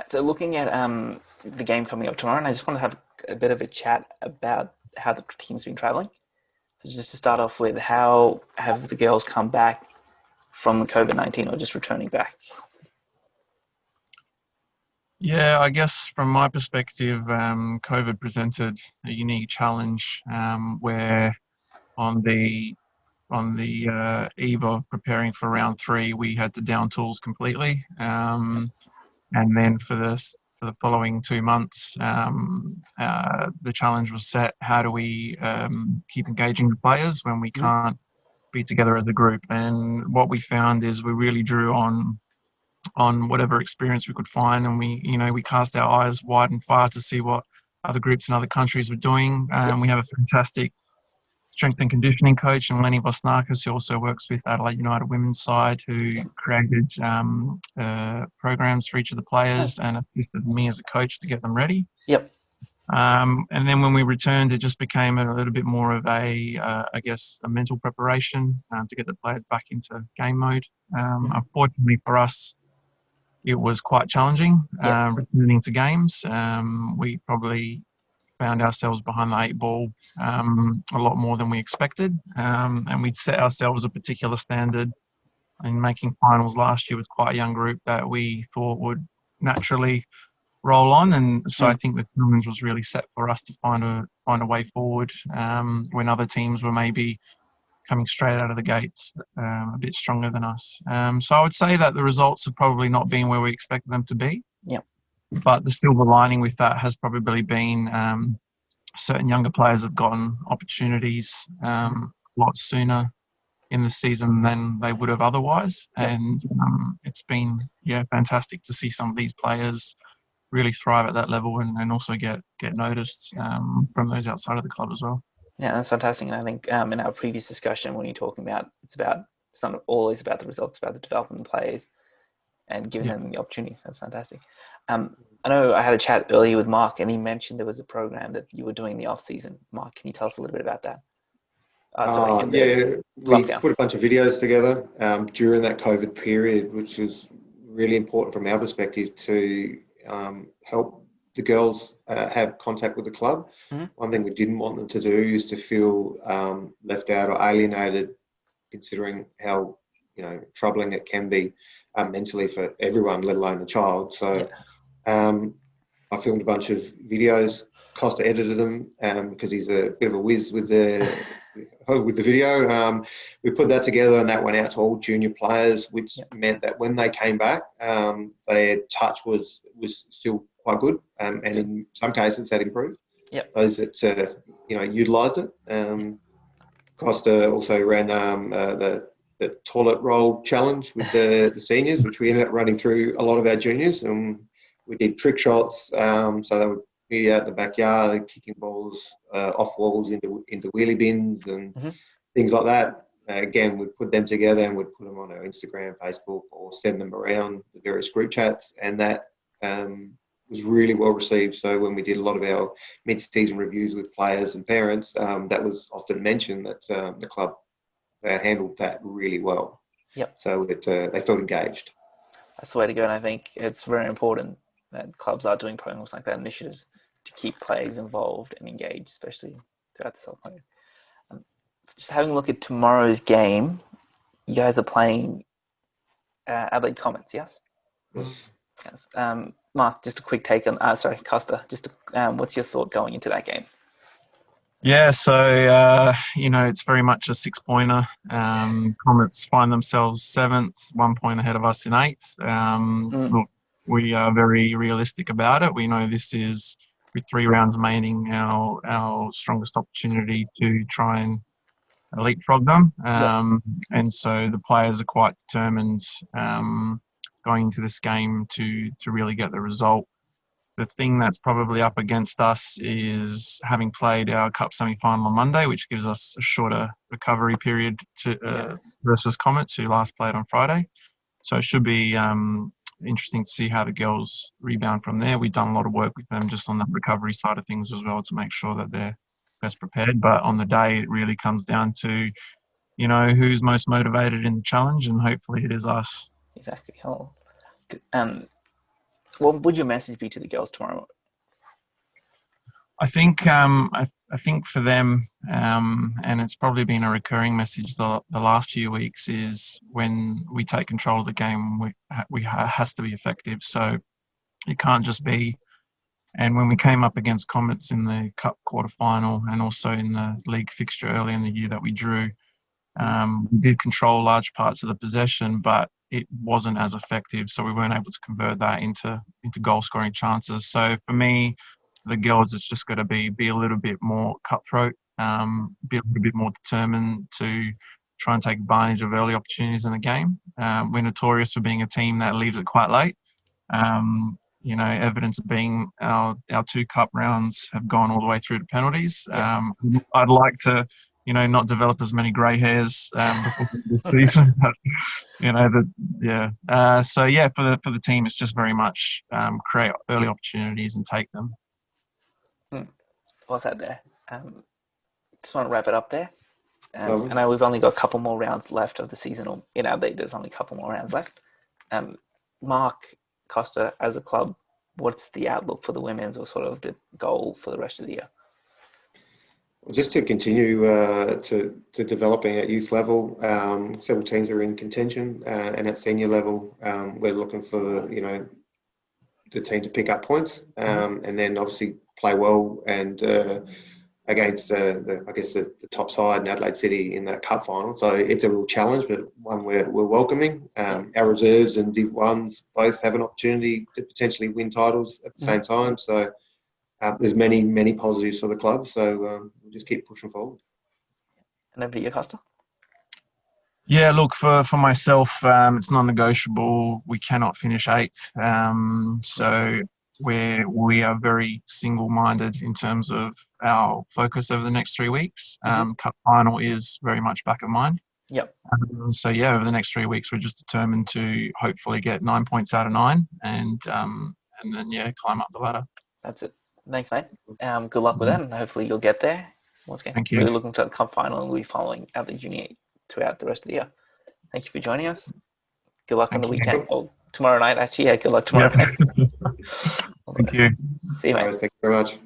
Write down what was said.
So looking at the game coming up tomorrow, and I just want to have a bit of a chat about how the team's been traveling. So just to start off with, how have the girls come back from the COVID-19 or just returning back? Yeah, I guess from my perspective, COVID presented a unique challenge where on the eve of preparing for round three, we had to down tools completely, and then for the following 2 months, the challenge was set: how do we keep engaging the players when we can't be together as a group? And what we found is we really drew on whatever experience we could find, and we cast our eyes wide and far to see what other groups in other countries were doing. We have a fantastic strength and conditioning coach, and Lenny Vosnakis, who also works with Adelaide United women's side, who created programs for each of the players and assisted me as a coach to get them ready. Yep. And then when we returned, it just became a little bit more of I guess, a mental preparation to get the players back into game mode. Unfortunately for us, it was quite challenging returning to games. We probably found ourselves behind the eight ball a lot more than we expected. And we'd set ourselves a particular standard in making finals last year with quite a young group that we thought would naturally roll on. And so I think the challenge was really set for us to find a way forward when other teams were maybe coming straight out of the gates a bit stronger than us. So I would say that the results have probably not been where we expected them to be. Yep. But the silver lining with that has probably been certain younger players have gotten opportunities a lot sooner in the season than they would have otherwise. And it's been, fantastic to see some of these players really thrive at that level and also get noticed from those outside of the club as well. Yeah, that's fantastic. And I think in our previous discussion, when you're talking about, it's not always about the results, it's about the development of players and giving them the opportunities. That's fantastic. I know I had a chat earlier with Mark, and he mentioned there was a program that you were doing in the off season. Mark, can you tell us a little bit about that? We put a bunch of videos together during that COVID period, which was really important from our perspective to help the girls have contact with the club. One thing we didn't want them to do is to feel left out or alienated, considering how troubling it can be mentally for everyone, let alone a child. So I filmed a bunch of videos. Kosta edited them because he's a bit of a whiz with the video. We put that together, and that went out to all junior players, which meant that when they came back, their touch was still quite good, and in some cases had improved. Those that utilised it. Kosta also ran the toilet roll challenge with the seniors, which we ended up running through a lot of our juniors, and we did trick shots. So they would be out in the backyard kicking balls off walls into wheelie bins and things like that. Again, we'd put them together and we'd put them on our Instagram, Facebook, or send them around the various group chats, and that was really well received. So when we did a lot of our mid-season reviews with players and parents, that was often mentioned that the club handled that really well. So they felt engaged. That's the way to go, and I think it's very important that clubs are doing programs like that, initiatives to keep players involved and engaged, especially throughout the self-play. Just having a look at tomorrow's game, you guys are playing Adelaide Comets, yes? Yes. Mark, just a quick take on, Kosta, what's your thought going into that game? Yeah, so, it's very much a six-pointer. Comets find themselves 7th, 1 point ahead of us in 8th. Look, we are very realistic about it. We know this is, with 3 rounds remaining, our strongest opportunity to try and leapfrog them. And so the players are quite determined going into this game to really get the result. The thing that's probably up against us is having played our Cup semi-final on Monday, which gives us a shorter recovery period versus Comets, who last played on Friday. So it should be interesting to see how the girls rebound from there. We've done a lot of work with them just on the recovery side of things as well to make sure that they're best prepared. But on the day, it really comes down to, who's most motivated in the challenge, and hopefully it is us. Exactly. What would your message be to the girls tomorrow? I think I think for them, and it's probably been a recurring message the last few weeks, is when we take control of the game, we has to be effective. So it can't just be. And when we came up against Comets in the Cup quarterfinal and also in the league fixture early in the year that we drew, we did control large parts of the possession, but it wasn't as effective. So we weren't able to convert that into goal scoring chances. So for me, the girls, it's just got to be a little bit more cutthroat, be a little bit more determined to try and take advantage of early opportunities in the game. We're notorious for being a team that leaves it quite late. Evidence of being our 2 cup rounds have gone all the way through to penalties. I'd like to, not develop as many grey hairs before this season, but for the team, it's just very much create early opportunities and take them. Well said there. Just want to wrap it up there. I know we've only got a couple more rounds left of the season, or in Adelaide, there's only a couple more rounds left. Mark, Kosta, as a club, what's the outlook for the women's, or sort of the goal for the rest of the year? Well, just to continue to developing at youth level. Several teams are in contention, and at senior level, we're looking for the team to pick up points, and then obviously play well and against the top side in Adelaide City in that cup final. So it's a real challenge, but one we're welcoming. Our reserves and Div 1s both have an opportunity to potentially win titles at the same time. So there's many positives for the club. So we'll just keep pushing forward. And over to you, Kosta. Yeah, look, for myself, it's non-negotiable. We cannot finish 8th. So we are very single-minded in terms of our focus over the next 3 weeks. Cup final is very much back of mind. Yep. Over the next 3 weeks, we're just determined to hopefully get 9 points out of 9, and then climb up the ladder. That's it. Thanks, mate. Good luck with that, and hopefully you'll get there. Once again, Thank you. Really looking to the cup final, and we'll be following Adelaide Junior throughout the rest of the year. Thank you for joining us. Good luck on the weekend. Well, tomorrow night, actually. Yeah, good luck tomorrow night. Thank you. See you, mate. Thank you very much.